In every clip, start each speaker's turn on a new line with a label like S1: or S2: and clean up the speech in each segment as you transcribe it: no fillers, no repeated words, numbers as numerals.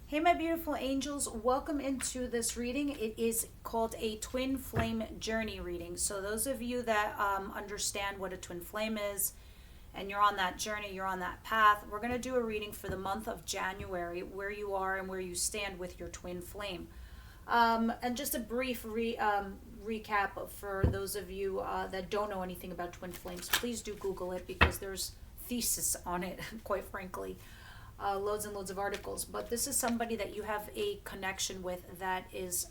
S1: Hey, my beautiful angels, welcome into this reading. It is called a twin flame journey reading. So, those of you that understand what a twin flame is and you're on that journey, you're on that path, we're going to do a reading for the month of January, where you are and where you stand with your twin flame. And just a brief recap for those of you that don't know anything about twin flames. Please do Google it because there's thesis on it, quite frankly. Loads and loads of articles, but this is somebody that you have a connection with that is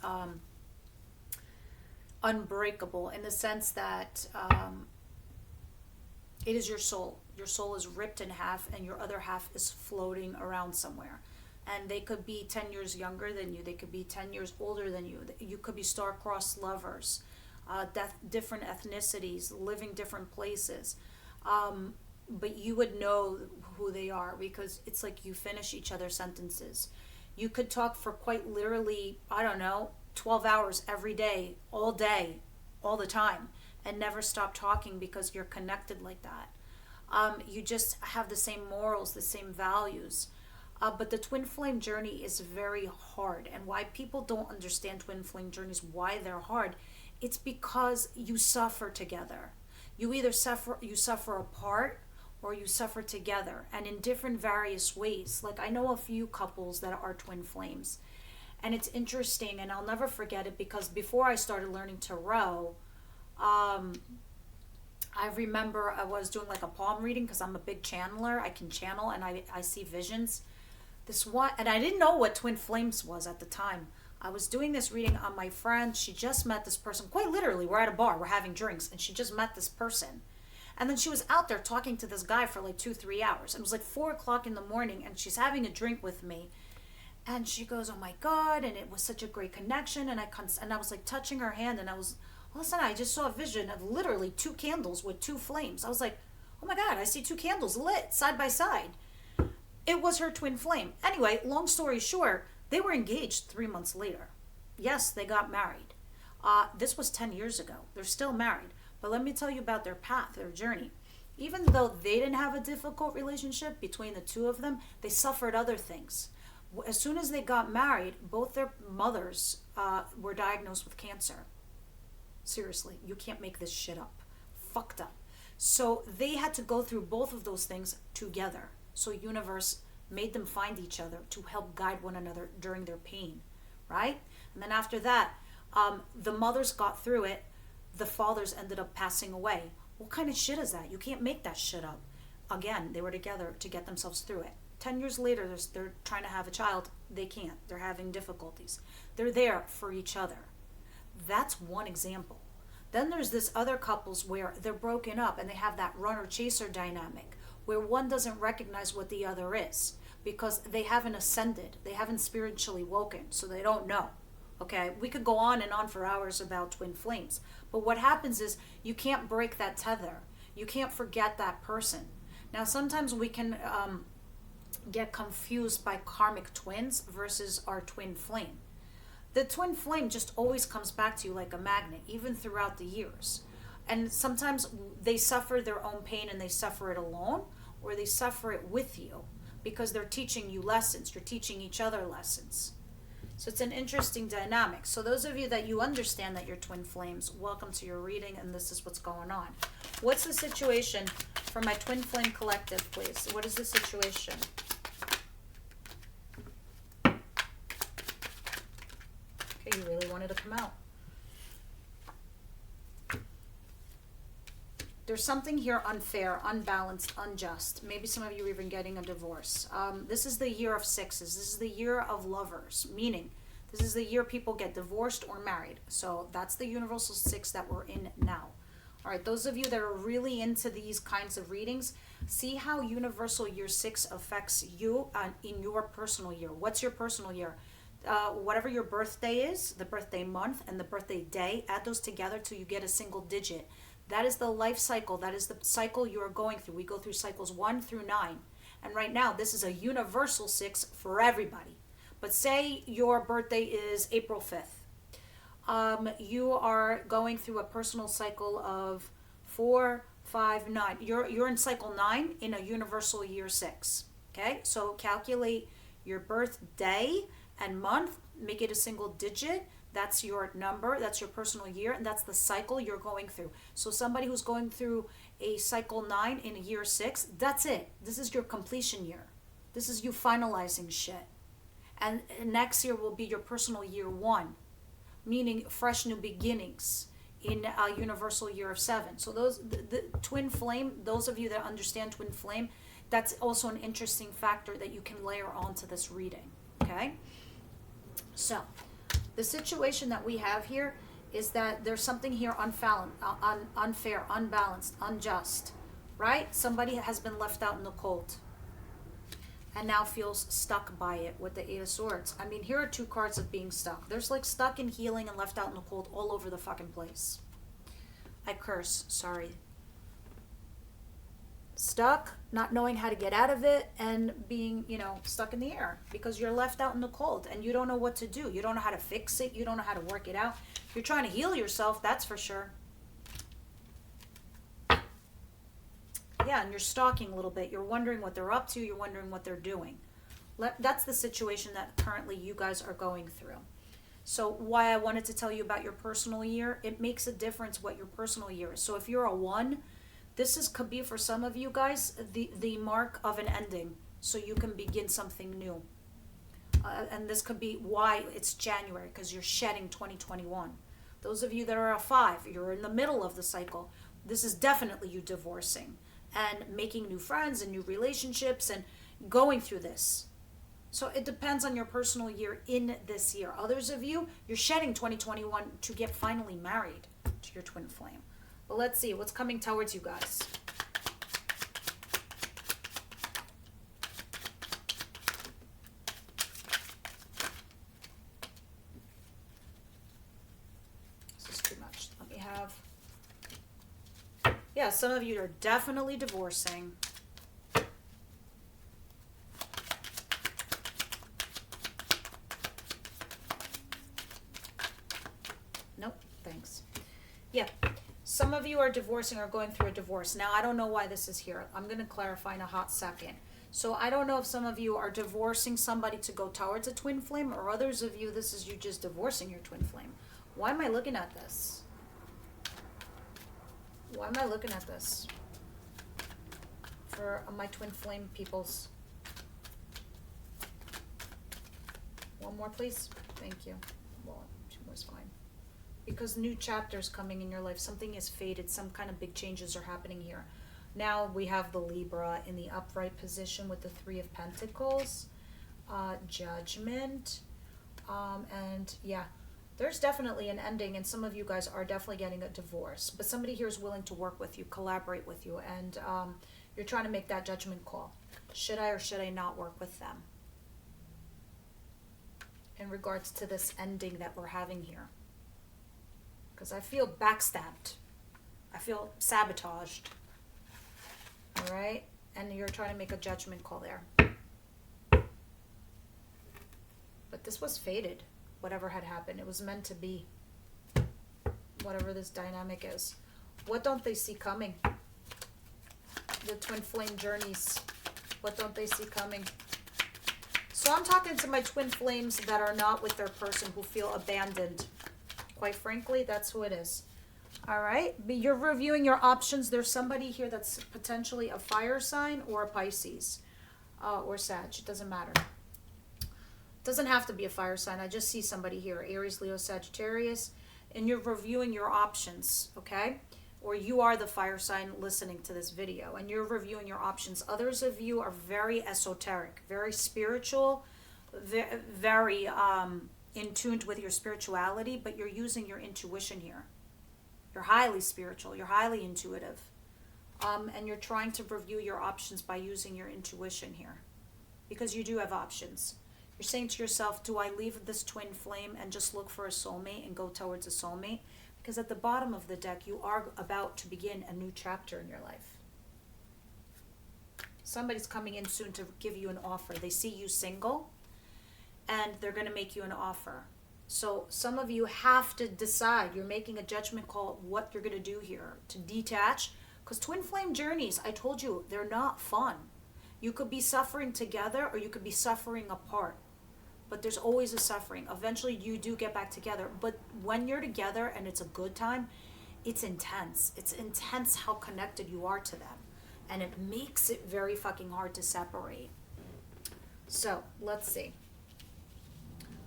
S1: unbreakable in the sense that it is your soul. Your soul is ripped in half, and your other half is floating around somewhere. And they could be 10 years younger than you, they could be 10 years older than you. You could be star-crossed lovers, different ethnicities, living different places. But you would know who they are because it's like you finish each other's sentences. You could talk for quite literally, I don't know, 12 hours every day, all the time, and never stop talking because you're connected like that. You just have the same morals, the same values. But the twin flame journey is very hard. And why people don't understand twin flame journeys, why they're hard, it's because you suffer together. You suffer apart or you suffer together and in different various ways. Like I know a few couples that are twin flames, and it's interesting, and I'll never forget it because before I started learning tarot, I remember I was doing like a palm reading because I'm a big channeler. I can channel and I see visions. This one, and I didn't know what twin flames was at the time. I was doing this reading on my friend. She just met this person. Quite literally, we're at a bar, we're having drinks, and she just met this person. And then she was out there talking to this guy for like 2, 3 hours. It was like 4 o'clock in the morning, and she's having a drink with me. And she goes, "Oh my God!" And it was such a great connection. And I was like touching her hand, and all of a sudden, I just saw a vision of literally 2 candles with 2 flames. I was like, "Oh my God! I see 2 candles lit side by side." It was her twin flame. Anyway, long story short, they were engaged 3 months later. Yes, they got married. This was 10 years ago. They're still married. But let me tell you about their path, their journey. Even though they didn't have a difficult relationship between the two of them, they suffered other things. As soon as they got married, both their mothers were diagnosed with cancer. Seriously, you can't make this shit up. Fucked up. So they had to go through both of those things together. So universe made them find each other to help guide one another during their pain, right? And then after that, the mothers got through it. The fathers ended up passing away. What kind of shit is that? You can't make that shit up. Again, they were together to get themselves through it. 10 years later, they're trying to have a child. They can't. They're having difficulties. They're there for each other. That's one example. Then there's this other couples where they're broken up and they have that runner-chaser dynamic where one doesn't recognize what the other is because they haven't ascended. They haven't spiritually woken, so they don't know. Okay, we could go on and on for hours about twin flames. But what happens is you can't break that tether. You can't forget that person. Now, sometimes we can get confused by karmic twins versus our twin flame. The twin flame just always comes back to you like a magnet, even throughout the years. And sometimes they suffer their own pain and they suffer it alone, or they suffer it with you because they're teaching you lessons. You're teaching each other lessons. So it's an interesting dynamic. So those of you that you understand that you're twin flames, welcome to your reading, and this is what's going on. What's the situation for my twin flame collective, please? What is the situation? Okay, you really wanted to come out. There's something here unfair, unbalanced, unjust. Maybe some of you are even getting a divorce. This is the year of sixes. This is the year of lovers, meaning this is the year people get divorced or married. So that's the universal 6 that we're in now. All right, those of you that are really into these kinds of readings, see how universal year 6 affects you in your personal year. What's your personal year? Whatever your birthday is, the birthday month and the birthday day, add those together till you get a single digit. That is the life cycle. That is the cycle you are going through. We go through cycles 1 through 9. And right now, this is a universal 6 for everybody. But say your birthday is April 5th. You are going through a personal cycle of 4, 5, 9. You're in cycle 9 in a universal year 6. Okay? So calculate your birthday and month, make it a single digit. That's your number, that's your personal year, and that's the cycle you're going through. So somebody who's going through a cycle 9 in year 6, that's it. This is your completion year. This is you finalizing shit. And next year will be your personal year 1, meaning fresh new beginnings in a universal year of 7. So the twin flame, those of you that understand twin flame, that's also an interesting factor that you can layer onto this reading. Okay? So the situation that we have here is that there's something here unfair, unbalanced, unjust, right? Somebody has been left out in the cold and now feels stuck by it with the 8 of Swords. I mean, here are 2 cards of being stuck. There's like stuck in healing and left out in the cold all over the fucking place. I curse, sorry. Stuck, not knowing how to get out of it, and being, stuck in the air because you're left out in the cold and you don't know what to do. You don't know how to fix it. You don't know how to work it out. You're trying to heal yourself, that's for sure. Yeah, and you're stalking a little bit. You're wondering what they're up to. You're wondering what they're doing. That's the situation that currently you guys are going through. So why I wanted to tell you about your personal year, it makes a difference what your personal year is. So if you're a 1, could be for some of you guys the mark of an ending, so you can begin something new. And this could be why it's January, because you're shedding 2021. Those of you that are a 5, you're in the middle of the cycle. This is definitely you divorcing and making new friends and new relationships and going through this. So it depends on your personal year in this year. Others of you, you're shedding 2021 to get finally married to your twin flame. But let's see what's coming towards you guys. This is too much. Let me have... Yeah, some of you are definitely divorcing. Nope, thanks. Yeah. Some of you are divorcing or going through a divorce. Now, I don't know why this is here. I'm going to clarify in a hot second. So I don't know if some of you are divorcing somebody to go towards a twin flame, or others of you, this is you just divorcing your twin flame. Why am I looking at this? Why am I looking at this? For my twin flame peoples. One more, please. Thank you. Well, 2 more is fine. Because new chapters coming in your life, something is faded, some kind of big changes are happening here. Now we have the Libra in the upright position with the 3 of Pentacles, Judgment, and yeah, there's definitely an ending, and some of you guys are definitely getting a divorce, but somebody here is willing to work with you, collaborate with you, and you're trying to make that judgment call. Should I or should I not work with them? In regards to this ending that we're having here. Because I feel backstabbed. I feel sabotaged. All right? And you're trying to make a judgment call there. But this was fated. Whatever had happened. It was meant to be. Whatever this dynamic is. What don't they see coming? The twin flame journeys. What don't they see coming? So I'm talking to my twin flames that are not with their person, who feel abandoned. Quite frankly, that's who it is. All right. But you're reviewing your options. There's somebody here that's potentially a fire sign or a Pisces or Sag. It doesn't matter. It doesn't have to be a fire sign. I just see somebody here, Aries, Leo, Sagittarius, and you're reviewing your options, okay? Or you are the fire sign listening to this video, and you're reviewing your options. Others of you are very esoteric, very spiritual, very in tune with your spirituality, but you're using your intuition here. You're highly spiritual, you're highly intuitive, and you're trying to review your options by using your intuition here, because you do have options. You're saying to yourself, do I leave this twin flame and just look for a soulmate and go towards a soulmate? Because at the bottom of the deck, you are about to begin a new chapter in your life. Somebody's coming in soon to give you an offer. They see you single, and they're going to make you an offer. So some of you have to decide. You're making a judgment call what you're going to do here to detach. Because twin flame journeys, I told you, they're not fun. You could be suffering together or you could be suffering apart. But there's always a suffering. Eventually you do get back together. But when you're together and it's a good time, it's intense. It's intense how connected you are to them. And it makes it very fucking hard to separate. So let's see.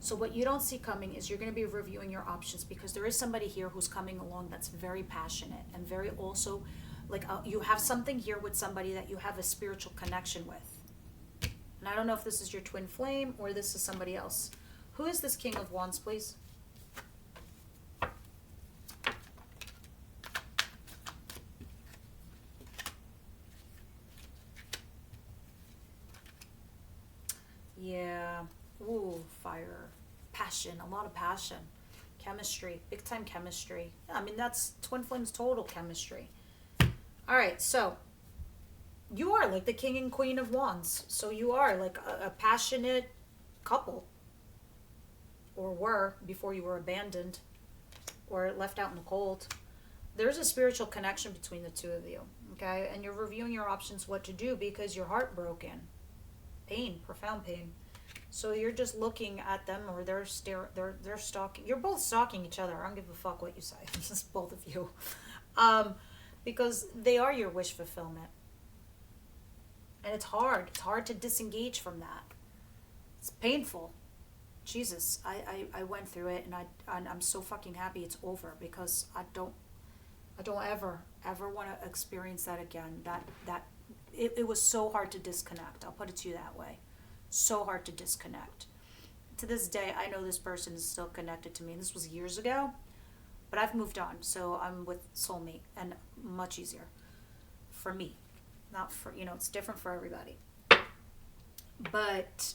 S1: So what you don't see coming is you're going to be reviewing your options, because there is somebody here who's coming along that's very passionate and very also like you have something here with somebody that you have a spiritual connection with. And I don't know if this is your twin flame or this is somebody else. Who is this King of Wands, please? Yeah. Ooh, fire. Passion. A lot of passion. Chemistry. Big time chemistry. I mean, that's twin flames total chemistry. All right, so you are like the King and Queen of Wands. So you are like a passionate couple. Or were before you were abandoned or left out in the cold. There's a spiritual connection between the two of you. Okay? And you're reviewing your options what to do because you're heartbroken. Pain, profound pain. So you're just looking at them, or they're stalking. You're both stalking each other. I don't give a fuck what you say. It's just both of you. Because they are your wish fulfillment. And it's hard. It's hard to disengage from that. It's painful. Jesus, I went through it, and I'm so fucking happy it's over, because I don't ever want to experience that again. It was so hard to disconnect. I'll put it to you that way. So hard to disconnect. To this day, I know this person is still connected to me. And this was years ago, but I've moved on. So I'm with soulmate, and much easier for me. Not for, it's different for everybody. But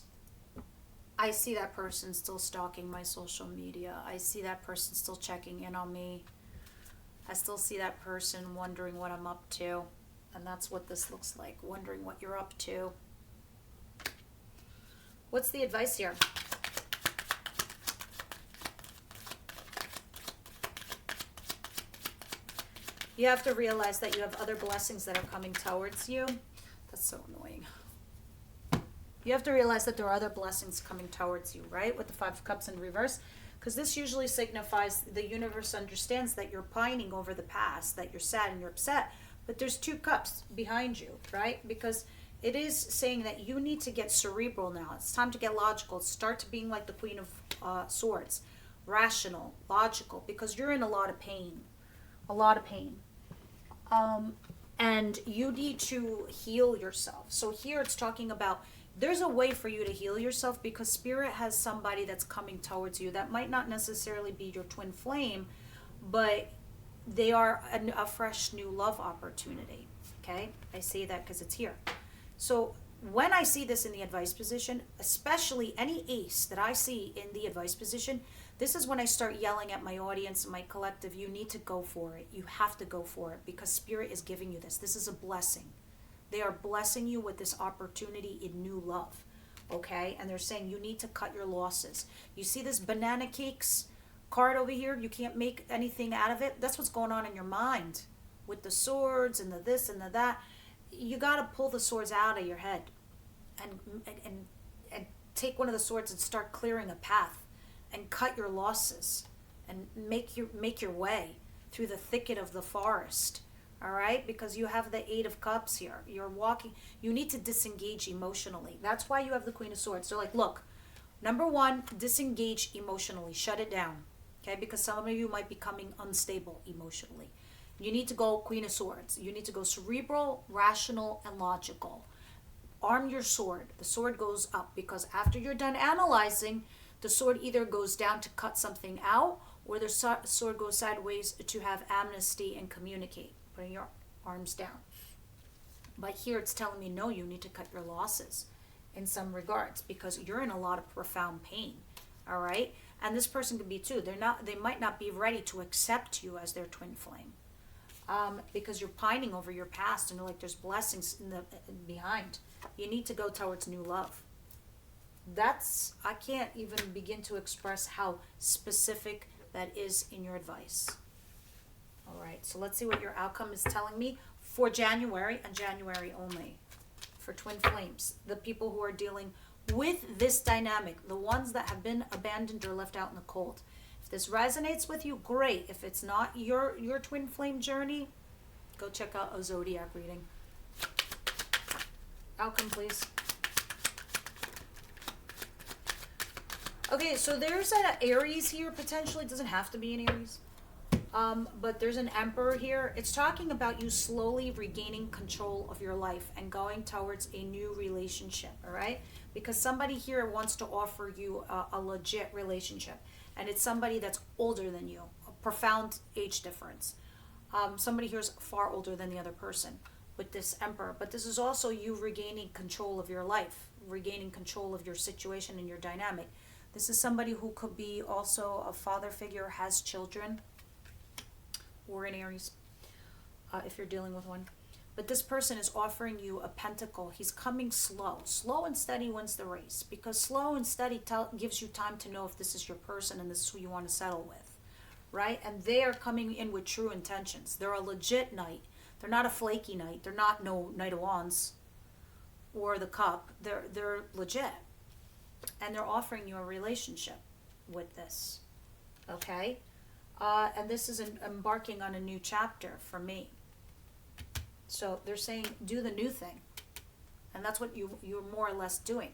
S1: I see that person still stalking my social media. I see that person still checking in on me. I still see that person wondering what I'm up to. And that's what this looks like, wondering what you're up to. What's the advice here? You have to realize that you have other blessings that are coming towards you. That's so annoying. You have to realize that there are other blessings coming towards you, right? With the Five of Cups in reverse. Because this usually signifies the universe understands that you're pining over the past, that you're sad and you're upset. But there's two cups behind you, right? Because it is saying that you need to get cerebral now. It's time to get logical. Start to being like the Queen of Swords. Rational, logical, because you're in a lot of pain. A lot of pain. And you need to heal yourself. So here it's talking about there's a way for you to heal yourself, because Spirit has somebody that's coming towards you that might not necessarily be your twin flame, but they are a fresh new love opportunity. Okay? I say that because it's here. So when I see this in the advice position, especially any ace that I see in the advice position, this is when I start yelling at my audience and my collective, you need to go for it. You have to go for it, because Spirit is giving you this. This is a blessing. They are blessing you with this opportunity in new love. Okay? And they're saying you need to cut your losses. You see this banana cakes card over here? You can't make anything out of it. That's what's going on in your mind with the swords and the this and the that. You got to pull the swords out of your head and take one of the swords and start clearing a path and cut your losses and make your way through the thicket of the forest. All right? Because you have the Eight of Cups here. You're walking. You need to disengage emotionally. That's why you have the Queen of Swords. So like, look, number one, disengage emotionally. Shut it down. Okay? Because some of you might be becoming unstable emotionally. You need to go Queen of Swords. You need to go cerebral, rational, and logical. Arm your sword. The sword goes up, because after you're done analyzing, the sword either goes down to cut something out, or the sword goes sideways to have amnesty and communicate, putting your arms down. But here it's telling me, no, you need to cut your losses in some regards, because you're in a lot of profound pain. All right? And this person could be too. They might not be ready to accept you as their twin flame. Because you're pining over your past, and like there's blessings behind. You need to go towards new love. I can't even begin to express how specific that is in your advice. All right, so let's see what your outcome is telling me for January, and January only. for twin flames, the people who are dealing with this dynamic, the ones that have been abandoned or left out in the cold. If this resonates with you, great. If it's not your twin flame journey, go check out a zodiac reading. Outcome, please. Okay, so there's an Aries here, potentially. It doesn't have to be an Aries. But there's an Emperor here. It's talking about you slowly regaining control of your life and going towards a new relationship, all right? Because somebody here wants to offer you a legit relationship. And it's somebody that's older than you, a profound age difference. Somebody here is far older than the other person with this Emperor. But this is also you regaining control of your life, regaining control of your situation and your dynamic. This is somebody who could be also a father figure, has children, or an Aries, if you're dealing with one. But this person is offering you a pentacle. He's coming slow. Slow and steady wins the race, because slow and steady gives you time to know if this is your person and this is who you want to settle with, right? And they are coming in with true intentions. They're a legit knight. They're not a flaky knight. They're not no Knight of Wands or the Cup. They're legit. And they're offering you a relationship with this, okay? And this is embarking on a new chapter for me. So they're saying, do the new thing. And that's what you're more or less doing.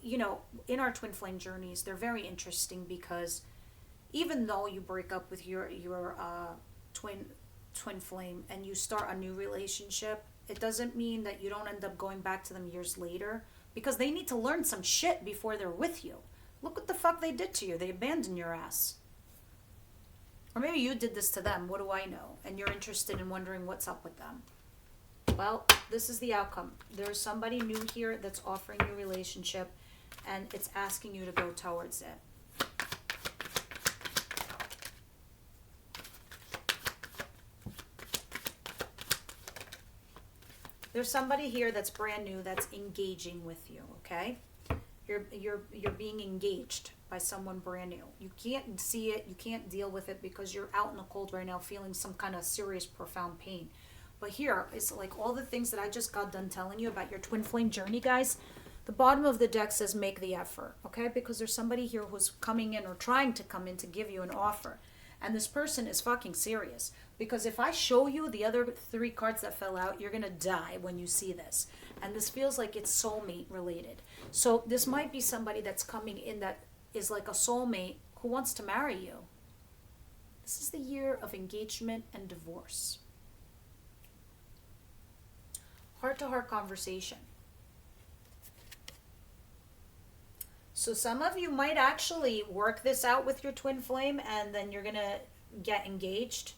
S1: You know, in our twin flame journeys, they're very interesting, because even though you break up with your twin flame and you start a new relationship, it doesn't mean that you don't end up going back to them years later, because they need to learn some shit before they're with you. Look what the fuck they did to you. They abandoned your ass. Or maybe you did this to them. What do I know? And you're interested in wondering what's up with them. Well, this is the outcome. There's somebody new here that's offering you a relationship, and it's asking you to go towards it. There's somebody here that's brand new that's engaging with you, okay? You're being engaged by someone brand new. You can't see it, you can't deal with it, because you're out in the cold right now feeling some kind of serious, profound pain. But here, it's like all the things that I just got done telling you about your twin flame journey, guys. The bottom of the deck says make the effort, okay? Because there's somebody here who's coming in or trying to come in to give you an offer. And this person is fucking serious. Because if I show you the other 3 cards that fell out, you're going to die when you see this. And this feels like it's soulmate related. So this might be somebody that's coming in that is like a soulmate who wants to marry you. This is the year of engagement and divorce. Heart-to-heart conversation. So some of you might actually work this out with your twin flame, and then you're going to get engaged.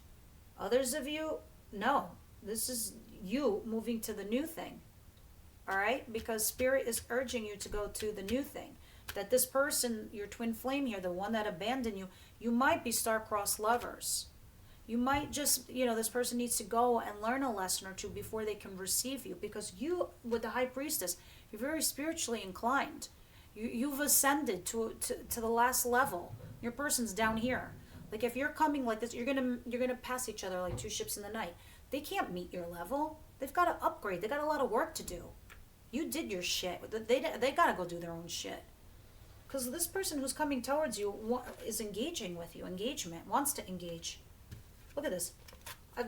S1: Others of you, no. This is you moving to the new thing. All right? Because Spirit is urging you to go to the new thing. That this person, your twin flame here, the one that abandoned you, you might be star-crossed lovers. You might just, this person needs to go and learn a lesson or two before they can receive you. Because you, with the High Priestess, you're very spiritually inclined. You've ascended to the last level. Your person's down here. Like if you're coming like this, you're gonna pass each other like 2 ships in the night. They can't meet your level. They've got to upgrade. They got a lot of work to do. You did your shit. They gotta go do their own shit. Because this person who's coming towards you is engaging with you. Engagement, wants to engage. Look at this.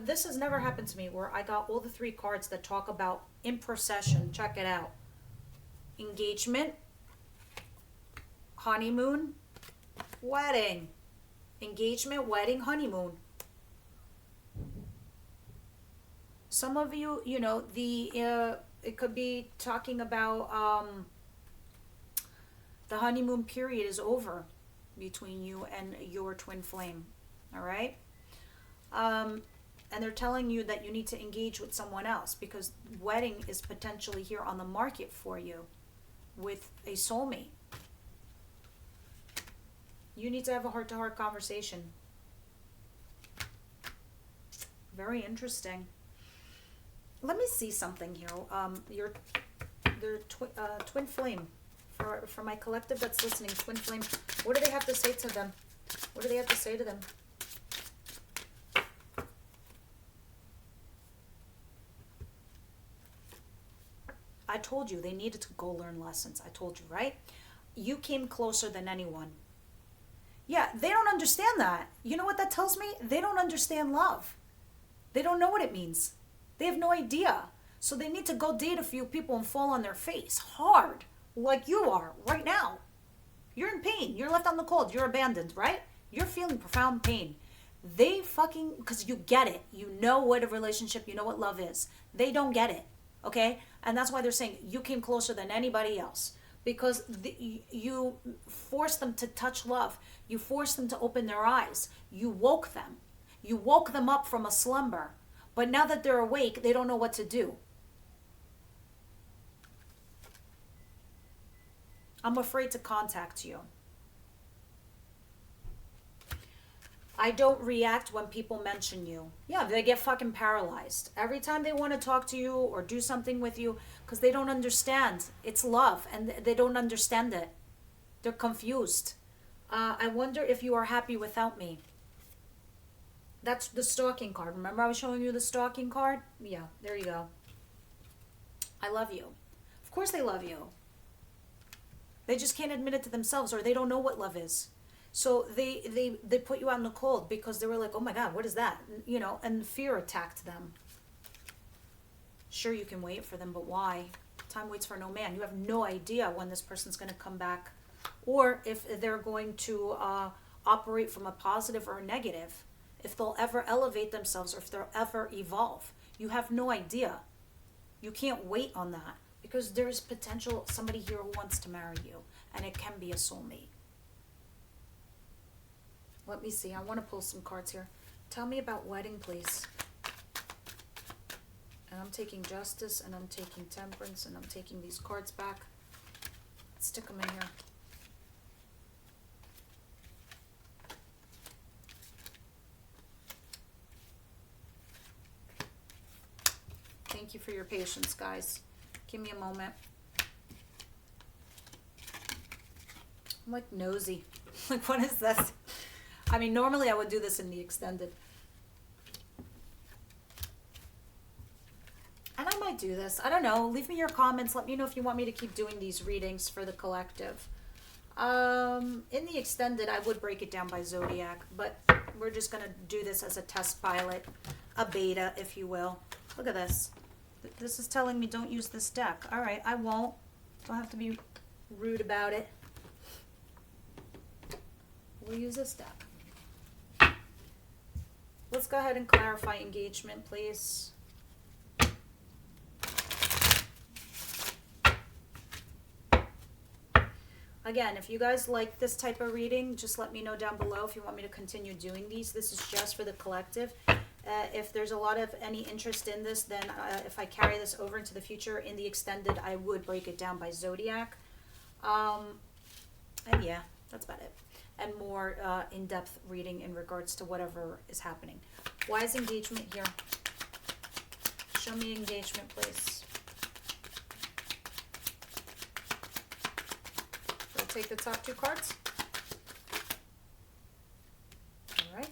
S1: This has never happened to me, where I got all the 3 cards that talk about in procession. Check it out. Engagement, honeymoon, wedding. Engagement, wedding, honeymoon. Some of you, it could be talking about the honeymoon period is over between you and your twin flame. All right? And they're telling you that you need to engage with someone else, because wedding is potentially here on the market for you with a soulmate. You need to have a heart-to-heart conversation. Very interesting. Let me see something here. Your twin flame. For my collective that's listening, twin flame. What do they have to say to them? What do they have to say to them? told you they needed to go learn lessons. I told you, right? You came closer than anyone. Yeah, they don't understand that. You know what that tells me? They don't understand love. They don't know what it means. They have no idea. So they need to go date a few people and fall on their face hard, like you are right now. You're in pain. You're left on the cold. You're abandoned, right? You're feeling profound pain. They fucking, because you get it. You know what a relationship, you know what love is. They don't get it, okay? And that's why they're saying you came closer than anybody else. Because you forced them to touch love. You forced them to open their eyes. You woke them. You woke them up from a slumber. But now that they're awake, they don't know what to do. I'm afraid to contact you. I don't react when people mention you. Yeah, they get fucking paralyzed. Every time they want to talk to you or do something with you, because they don't understand. It's love, and they don't understand it. They're confused. I wonder if you are happy without me. That's the stalking card. Remember I was showing you the stalking card? Yeah, there you go. I love you. Of course they love you. They just can't admit it to themselves, or they don't know what love is. So they put you out in the cold because they were like, oh my God, what is that? You know, and fear attacked them. Sure, you can wait for them, but why? Time waits for no man. You have no idea when this person's going to come back, or if they're going to operate from a positive or a negative, if they'll ever elevate themselves, or if they'll ever evolve. You have no idea. You can't wait on that, because there's potential somebody here who wants to marry you, and it can be a soulmate. Let me see. I want to pull some cards here. Tell me about wedding, please. And I'm taking justice, and I'm taking temperance, and I'm taking these cards back. Let's stick them in here. Thank you for your patience, guys. Give me a moment. I'm like nosy. Like, what is this? I mean, normally I would do this in the extended. And I might do this. I don't know. Leave me your comments. Let me know if you want me to keep doing these readings for the collective. In the extended, I would break it down by zodiac, but we're just going to do this as a test pilot, a beta, if you will. Look at this. This is telling me don't use this deck. All right, I won't. Don't have to be rude about it. We'll use this deck. Let's go ahead and clarify engagement, please. Again, if you guys like this type of reading, just let me know down below if you want me to continue doing these. This is just for the collective. If there's a lot of any interest in this, then if I carry this over into the future in the extended, I would break it down by zodiac. And yeah, that's about it. And more in-depth reading in regards to whatever is happening. Why is engagement here? Show me engagement, please. We'll take the top two cards. All right.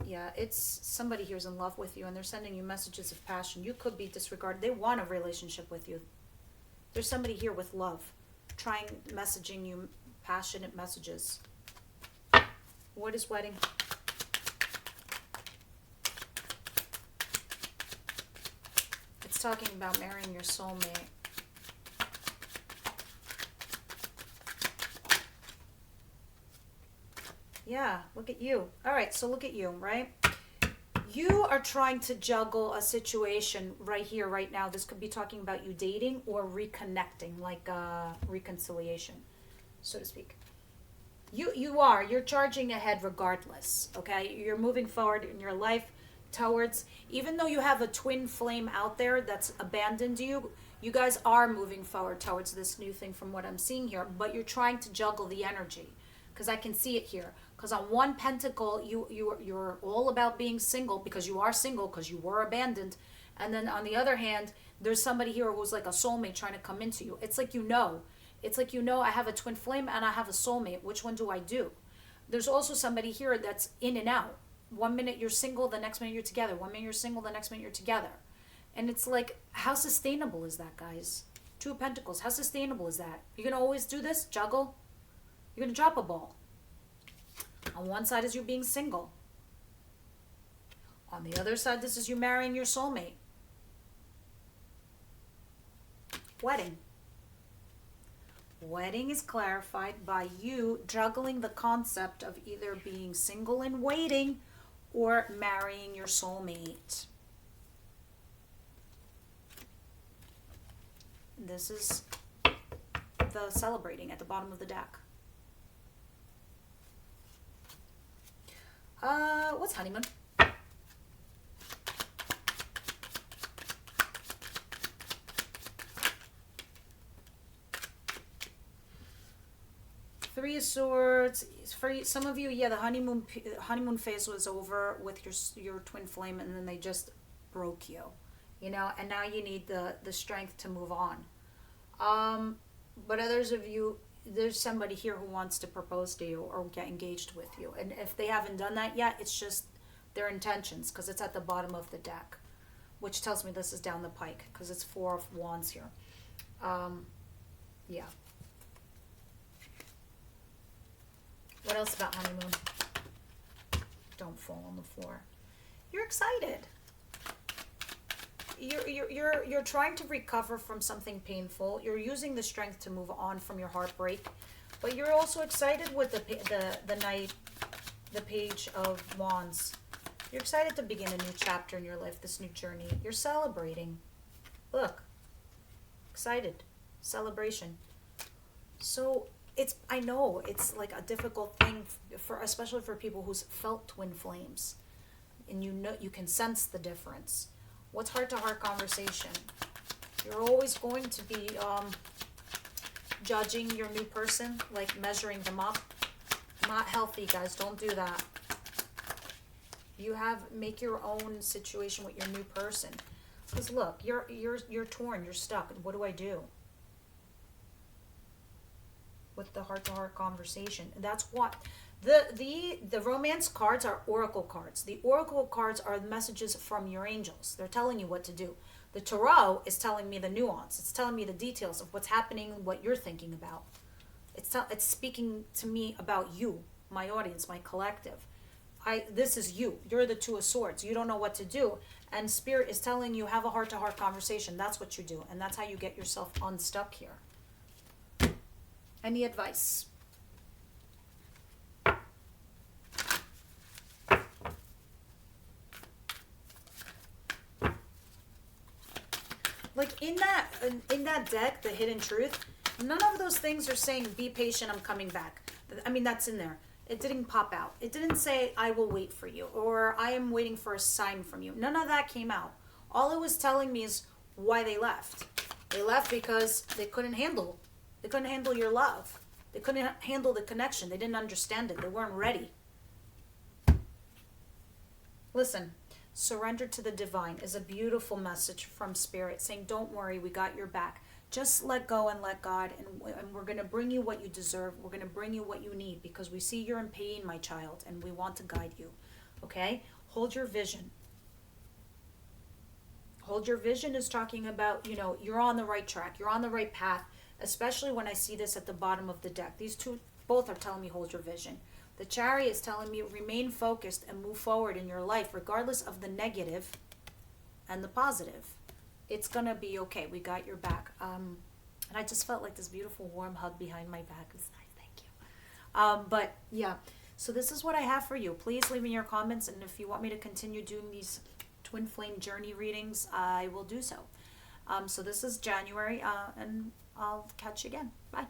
S1: Yeah, it's somebody here's in love with you, and they're sending you messages of passion. You could be disregarded. They want a relationship with you. There's somebody here with love, messaging you passionate messages. What is wedding? It's talking about marrying your soulmate. Yeah, look at you. All right, so look at you, right? You are trying to juggle a situation right here, right now. This could be talking about you dating or reconnecting, like reconciliation, so to speak. You're charging ahead regardless, okay? You're moving forward in your life towards, even though you have a twin flame out there that's abandoned you, you guys are moving forward towards this new thing from what I'm seeing here, but you're trying to juggle the energy, because I can see it here. Because on one pentacle, you're all about being single, because you are single, because you were abandoned. And then on the other hand, there's somebody here who's like a soulmate trying to come into you. It's like It's like, I have a twin flame and I have a soulmate. Which one do I do? There's also somebody here that's in and out. 1 minute you're single, the next minute you're together. 1 minute you're single, the next minute you're together. And it's like, how sustainable is that, guys? Two of Pentacles, how sustainable is that? You're going to always do this? Juggle? You're going to drop a ball. On one side is you being single. On the other side, this is you marrying your soulmate. Wedding. Wedding is clarified by you juggling the concept of either being single and waiting or marrying your soulmate. This is the celebrating at the bottom of the deck. What's honeymoon? Three of Swords. For some of you, yeah, the honeymoon phase was over with your twin flame, and then they just broke you, you know, and now you need the strength to move on. But others of you, there's somebody here who wants to propose to you or get engaged with you, and if they haven't done that yet, it's just their intentions, because it's at the bottom of the deck, which tells me this is down the pike, because it's Four of Wands here. Yeah. What else about honeymoon? Don't fall on the floor. You're excited. You're trying to recover from something painful. You're using the strength to move on from your heartbreak, but you're also excited with the Page of Wands. You're excited to begin a new chapter in your life, this new journey. You're celebrating. Look, excited, celebration. So I know it's like a difficult thing especially for people who's felt twin flames, and you know, you can sense the difference. What's heart-to-heart conversation? You're always going to be judging your new person, like measuring them up. Not healthy, guys. Don't do that. Make your own situation with your new person. Because look, you're torn, you're stuck. What do I do? With the heart-to-heart conversation. And that's what the romance cards are oracle cards. The oracle cards are messages from your angels. They're telling you what to do. The tarot is telling me the nuance. It's telling me the details of what's happening, what you're thinking about. It's speaking to me about you, my audience, my collective. This is you. You're the Two of Swords. You don't know what to do. And Spirit is telling you, have a heart-to-heart conversation. That's what you do. And that's how you get yourself unstuck here. Any advice? Like in that deck, the Hidden Truth, none of those things are saying, be patient, I'm coming back. I mean, that's in there. It didn't pop out. It didn't say, I will wait for you, or I am waiting for a sign from you. None of that came out. All it was telling me is why they left. They left because they couldn't handle your love. They couldn't handle the connection. They didn't understand it. They weren't ready. Listen, surrender to the divine is a beautiful message from Spirit saying, don't worry, we got your back. Just let go and let God, and we're going to bring you what you deserve. We're going to bring you what you need, because we see you're in pain, my child, and we want to guide you. Okay? Hold your vision. Hold your vision is talking about, you know, you're on the right track. You're on the right path, especially when I see this at the bottom of the deck. These two both are telling me hold your vision. The Chariot is telling me remain focused and move forward in your life, regardless of the negative and the positive. It's going to be okay. We got your back. And I just felt like this beautiful warm hug behind my back. It's nice. Thank you. But yeah, so this is what I have for you. Please leave me your comments. And if you want me to continue doing these twin flame journey readings, I will do so. So this is January, and I'll catch you again. Bye.